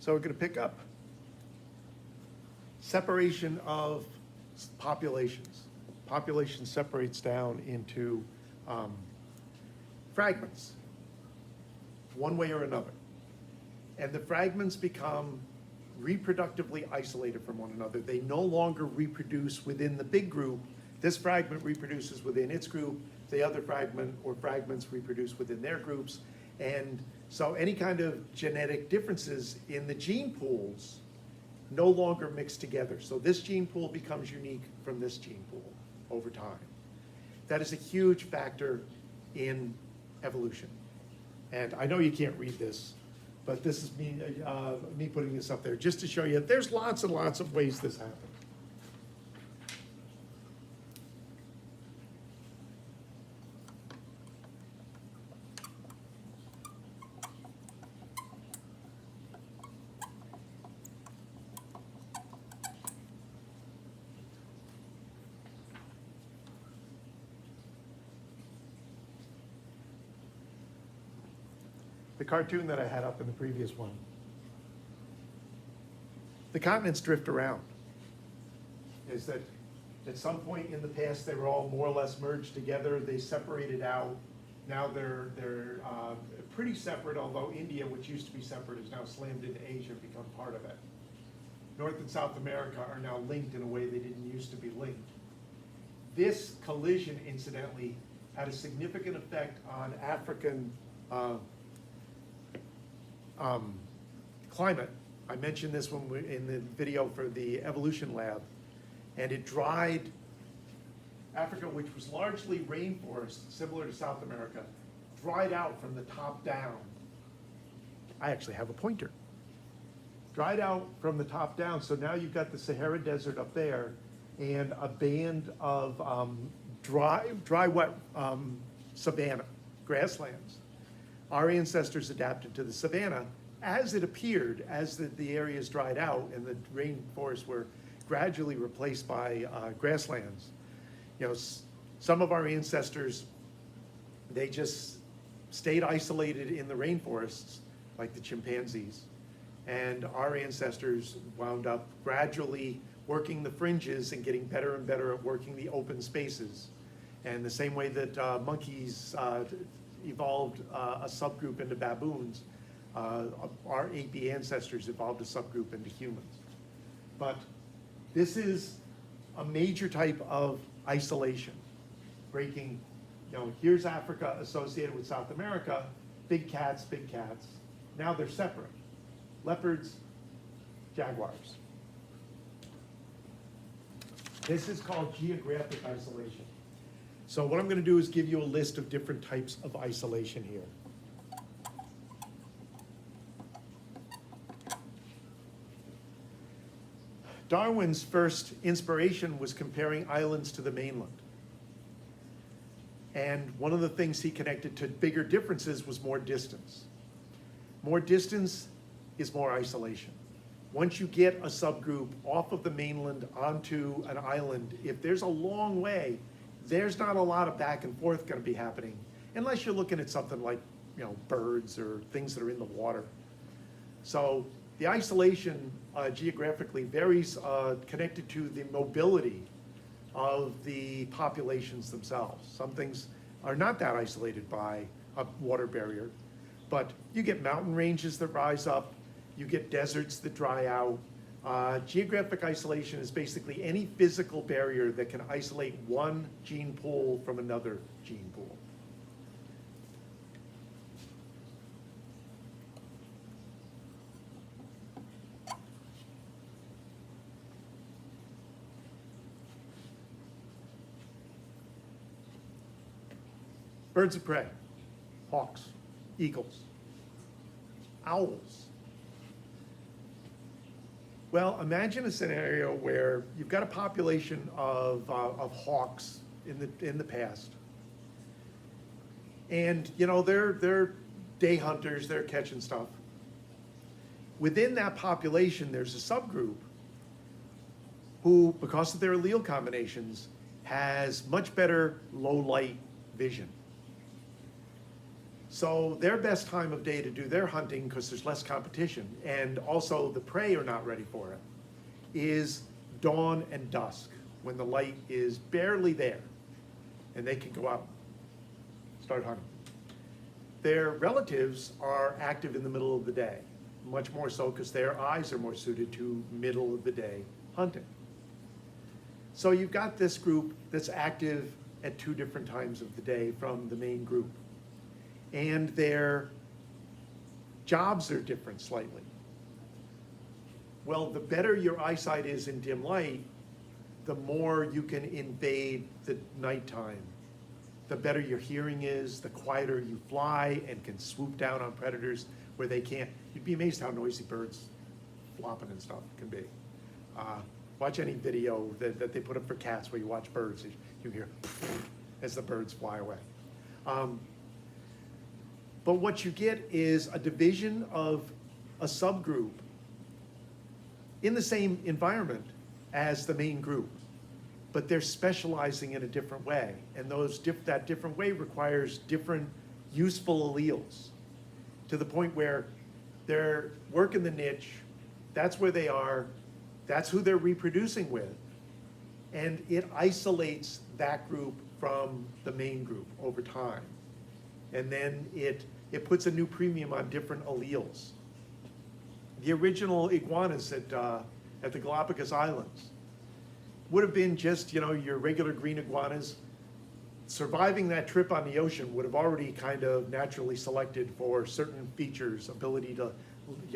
So we're going to pick up separation of populations. Population separates down into fragments, one way or another. And the fragments become reproductively isolated from one another. They no longer reproduce within the big group. This fragment reproduces within its group. The other fragment or fragments reproduce within their groups. And so any kind of genetic differences in the gene pools no longer mix together. So this gene pool becomes unique from this gene pool over time. That is a huge factor in evolution. And I know you can't read this, but this is me putting this up there just to show you there's lots and lots of ways this happens. The cartoon that I had up in the previous one. The continents drift around. Is that at some point in the past they were all more or less merged together. They separated out. Now they're pretty separate, although India, which used to be separate, is now slammed into Asia and become part of it. North and South America are now linked in a way they didn't used to be linked. This collision, incidentally, had a significant effect on African climate. I mentioned this when in the video for the evolution lab, and it dried Africa, which was largely rainforest, similar to South America, dried out from the top down. I actually have a pointer. Dried out from the top down, so now you've got the Sahara Desert up there and a band of dry, wet savanna, grasslands. Our ancestors adapted to the savanna as it appeared, as the areas dried out and the rainforests were gradually replaced by grasslands. You know, some of our ancestors, they just stayed isolated in the rainforests, like the chimpanzees. And our ancestors wound up gradually working the fringes and getting better and better at working the open spaces. And the same way that monkeys evolved a subgroup into baboons, our ape ancestors evolved a subgroup into humans. But this is a major type of isolation, breaking, you know, here's Africa associated with South America, big cats, now they're separate. Leopards, jaguars. This is called geographic isolation. So what I'm going to do is give you a list of different types of isolation here. Darwin's first inspiration was comparing islands to the mainland. And one of the things he connected to bigger differences was more distance. More distance is more isolation. Once you get a subgroup off of the mainland onto an island, if there's a long way, there's not a lot of back and forth going to be happening, unless you're looking at something like, you know, birds or things that are in the water. So the isolation geographically varies connected to the mobility of the populations themselves. Some things are not that isolated by a water barrier, but you get mountain ranges that rise up, you get deserts that dry out. Geographic isolation is basically any physical barrier that can isolate one gene pool from another gene pool. Birds of prey, hawks, eagles, owls. Well, imagine a scenario where you've got a population of hawks in the past, and you know they're day hunters, they're catching stuff. Within that population, there's a subgroup who, because of their allele combinations, has much better low light vision. So their best time of day to do their hunting, because there's less competition, and also the prey are not ready for it, is dawn and dusk, when the light is barely there, and they can go out, start hunting. Their relatives are active in the middle of the day, much more so because their eyes are more suited to middle of the day hunting. So you've got this group that's active at two different times of the day from the main group. And their jobs are different slightly. Well, the better your eyesight is in dim light, the more you can invade the nighttime. The better your hearing is, the quieter you fly and can swoop down on predators where they can't. You'd be amazed how noisy birds flopping and stuff can be. Watch any video that they put up for cats where you watch birds, you hear as the birds fly away. But what you get is a division of a subgroup in the same environment as the main group, but they're specializing in a different way. And that different way requires different useful alleles, to the point where they're working the niche, that's where they are, that's who they're reproducing with, and it isolates that group from the main group over time. And then it puts a new premium on different alleles. The original iguanas at the Galapagos Islands would have been just, your regular green iguanas. Surviving that trip on the ocean would have already kind of naturally selected for certain features: ability to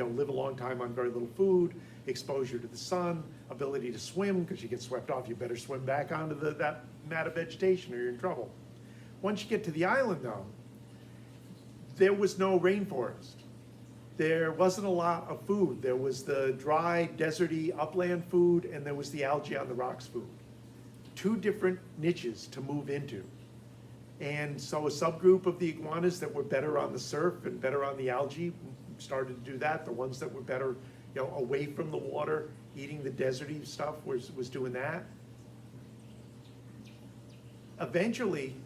live a long time on very little food, exposure to the sun, ability to swim, because you get swept off, you better swim back onto that mat of vegetation or you're in trouble. Once you get to the island though, there was no rainforest. There wasn't a lot of food. There was the dry, deserty upland food, and there was the algae on the rocks food. Two different niches to move into. And so a subgroup of the iguanas that were better on the surf and better on the algae started to do that. The ones that were better, away from the water, eating the deserty stuff was doing that. Eventually,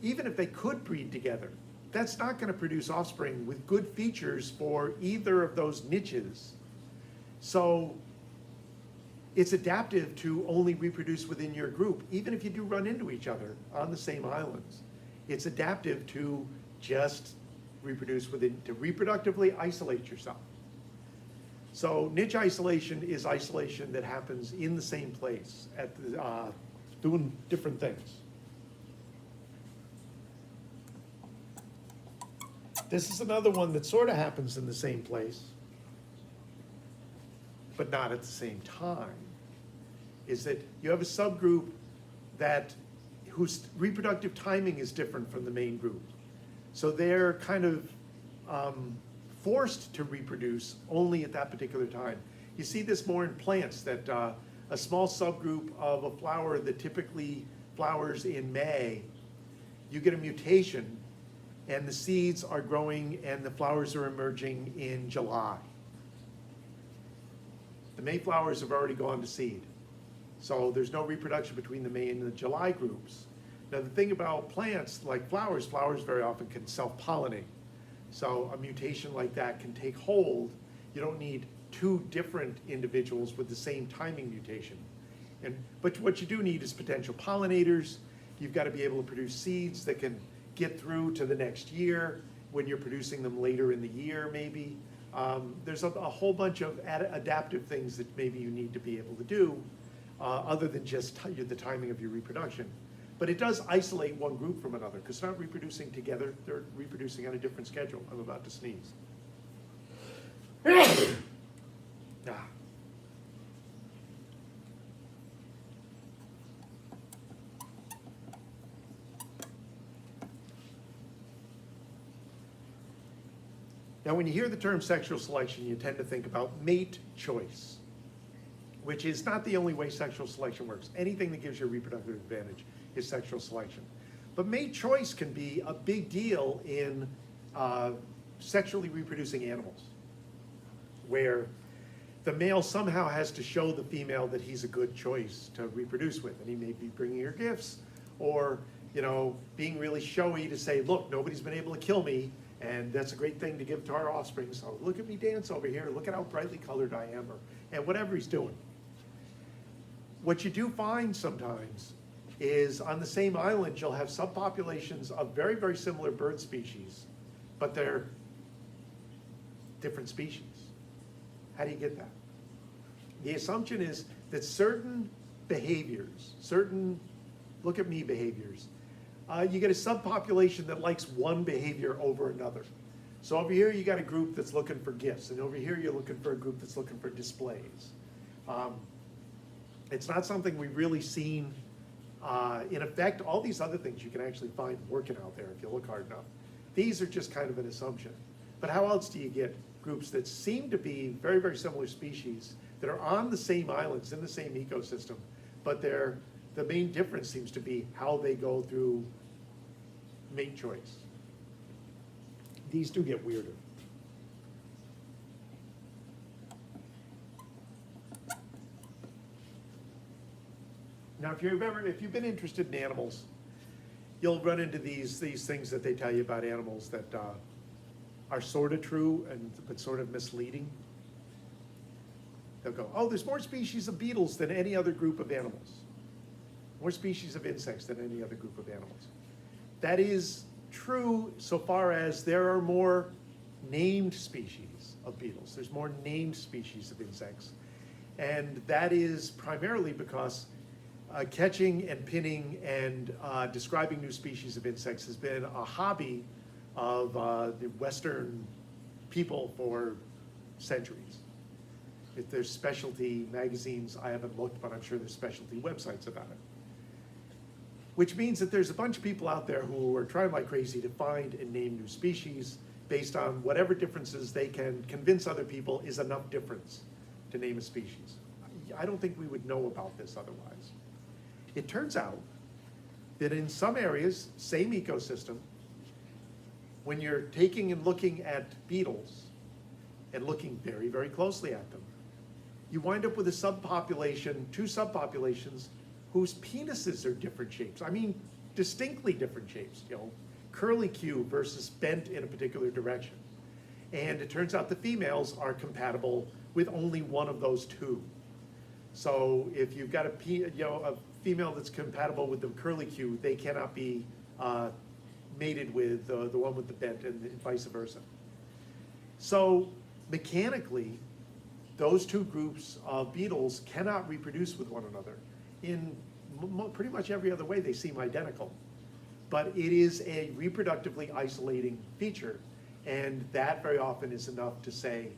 even if they could breed together, that's not going to produce offspring with good features for either of those niches. So it's adaptive to only reproduce within your group, even if you do run into each other on the same islands. It's adaptive to just reproduce within, to reproductively isolate yourself. So niche isolation is isolation that happens in the same place, at the, doing different things. This is another one that sort of happens in the same place, but not at the same time, is that you have a subgroup whose reproductive timing is different from the main group. So they're kind of forced to reproduce only at that particular time. You see this more in plants, that a small subgroup of a flower that typically flowers in May, you get a mutation and the seeds are growing and the flowers are emerging in July. The May flowers have already gone to seed. So there's no reproduction between the May and the July groups. Now the thing about plants, like flowers very often can self-pollinate. So a mutation like that can take hold. You don't need two different individuals with the same timing mutation. But what you do need is potential pollinators. You've got to be able to produce seeds that can get through to the next year when you're producing them later in the year, maybe. There's a whole bunch of adaptive things that maybe you need to be able to do other than just the timing of your reproduction. But it does isolate one group from another, because they're not reproducing together, they're reproducing on a different schedule. I'm about to sneeze. Now, when you hear the term sexual selection, you tend to think about mate choice, which is not the only way sexual selection works. Anything that gives you a reproductive advantage is sexual selection. But mate choice can be a big deal in sexually reproducing animals, where the male somehow has to show the female that he's a good choice to reproduce with, and he may be bringing her gifts, or you know, being really showy to say, look, nobody's been able to kill me, and that's a great thing to give to our offspring. So look at me dance over here, look at how brightly colored I am, and whatever he's doing. What you do find sometimes is on the same island, you'll have subpopulations of very, very similar bird species, but they're different species. How do you get that? The assumption is that certain behaviors, certain look at me behaviors, you get a subpopulation that likes one behavior over another. So over here you got a group that's looking for gifts, and over here you're looking for a group that's looking for displays. It's not something we've really seen in effect. All these other things you can actually find working out there if you look hard enough. These are just kind of an assumption. But how else do you get groups that seem to be very, very similar species that are on the same islands, in the same ecosystem, but the main difference seems to be how they go through mate choice. These do get weirder. Now, if you've been interested in animals, you'll run into these things that they tell you about animals that are sort of true but sort of misleading. They'll go, oh, there's more species of beetles than any other group of animals. More species of insects than any other group of animals. That is true so far as there are more named species of beetles. There's more named species of insects. And that is primarily because catching and pinning and describing new species of insects has been a hobby of the Western people for centuries. If there's specialty magazines, I haven't looked, but I'm sure there's specialty websites about it. Which means that there's a bunch of people out there who are trying like crazy to find and name new species based on whatever differences they can convince other people is enough difference to name a species. I don't think we would know about this otherwise. It turns out that in some areas, same ecosystem, when you're taking and looking at beetles and looking very, very closely at them, you wind up with a subpopulation, two subpopulations, whose penises are different shapes. I mean, distinctly different shapes, you know, curlicue versus bent in a particular direction. And it turns out the females are compatible with only one of those two. So if you've got a female that's compatible with the curlicue, they cannot be mated with the one with the bent and vice versa. So mechanically, those two groups of beetles cannot reproduce with one another. In pretty much every other way, they seem identical. But it is a reproductively isolating feature, and that very often is enough to say,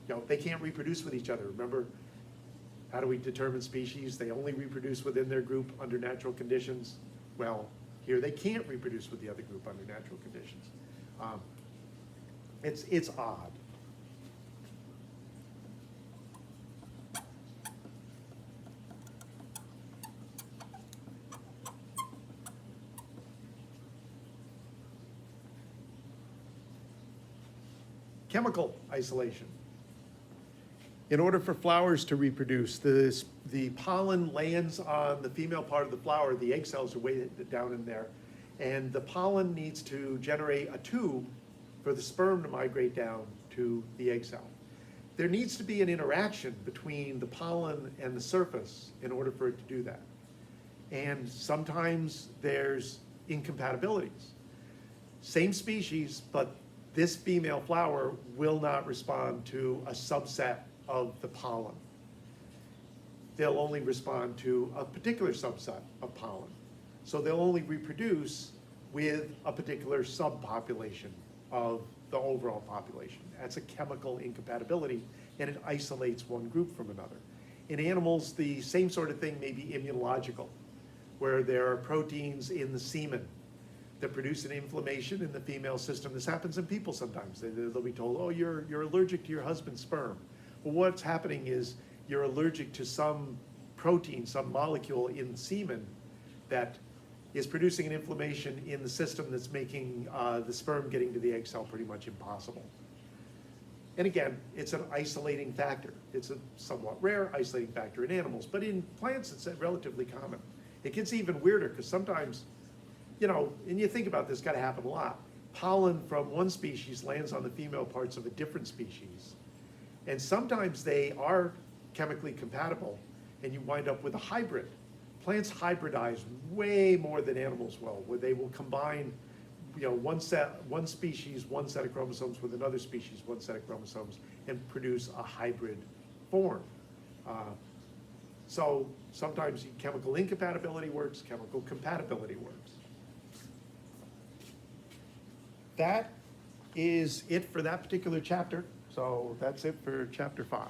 you know, they can't reproduce with each other. Remember, how do we determine species? They only reproduce within their group under natural conditions. Well, here they can't reproduce with the other group under natural conditions. It's odd. Chemical isolation. In order for flowers to reproduce, the pollen lands on the female part of the flower, the egg cells are way down in there, and the pollen needs to generate a tube for the sperm to migrate down to the egg cell. There needs to be an interaction between the pollen and the surface in order for it to do that. And sometimes there's incompatibilities. Same species, but this female flower will not respond to a subset of the pollen. They'll only respond to a particular subset of pollen. So they'll only reproduce with a particular subpopulation of the overall population. That's a chemical incompatibility, and it isolates one group from another. In animals, the same sort of thing may be immunological, where there are proteins in the semen that produce an inflammation in the female system. This happens in people sometimes. They'll be told, oh, you're allergic to your husband's sperm. Well, what's happening is you're allergic to some protein, some molecule in semen that is producing an inflammation in the system that's making the sperm getting to the egg cell pretty much impossible. And again, it's an isolating factor. It's a somewhat rare isolating factor in animals, but in plants it's relatively common. It gets even weirder because sometimes you know, and you think about this, gotta happen a lot. Pollen from one species lands on the female parts of a different species. And sometimes they are chemically compatible, and you wind up with a hybrid. Plants hybridize way more than animals will, where they will combine, you know, one species, one set of chromosomes with another species, one set of chromosomes, and produce a hybrid form. So sometimes chemical incompatibility works, chemical compatibility works. That is it for that particular chapter. So that's it for chapter 5.